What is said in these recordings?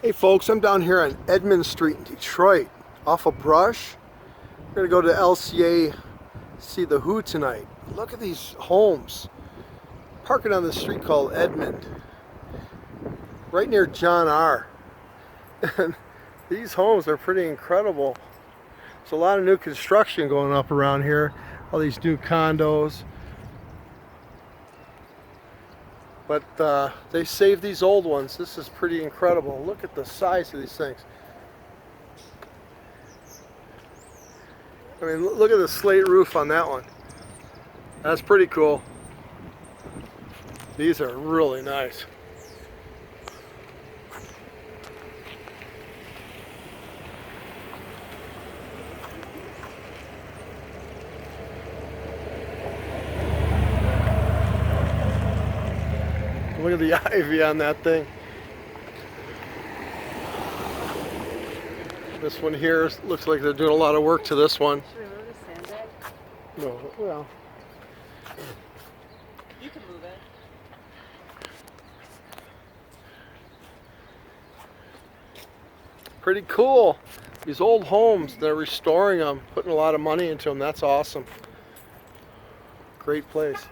Hey folks, I'm down here on Edmond Street in Detroit, off of Brush. We're gonna go to LCA, see the Who tonight. Look at these homes. Parking on the street called Edmund, right near John R. And these homes are pretty incredible. There's a lot of new construction going up around here. All these new condos. But they saved these old ones. This is pretty incredible. Look at the size of these things. I mean, look at the slate roof on that one. That's pretty cool. These are really nice. Look at the ivy on that thing. This one here looks like they're doing a lot of work to this one. Should we move the sandbag? No, well. You can move it. Pretty cool. These old homes, they're restoring them, putting a lot of money into them. That's awesome. Great place.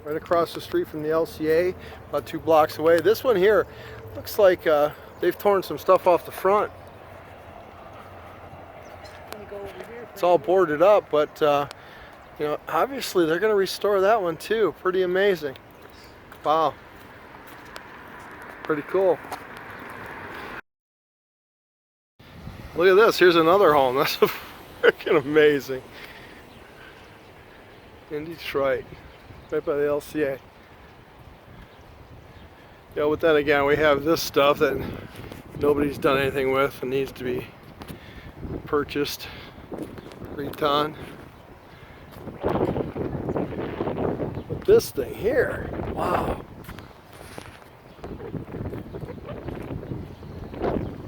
Right across the street from the LCA, about 2 blocks away. This one here looks like they've torn some stuff off the front. It's all boarded up, but you know, obviously they're going to restore that one too. Pretty amazing. Wow. Pretty cool. Look at this. Here's another home. That's freaking amazing. In Detroit. Right by the LCA. Yeah, but then again, we have this stuff that nobody's done anything with and needs to be purchased, redone. But this thing here, wow.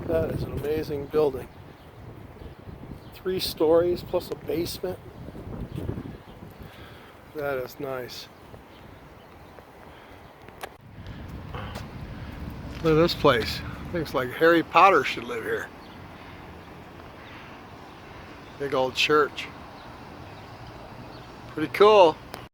That is an amazing building. 3 stories plus a basement. That is nice. Look at this place. Looks like Harry Potter should live here. Big old church. Pretty cool.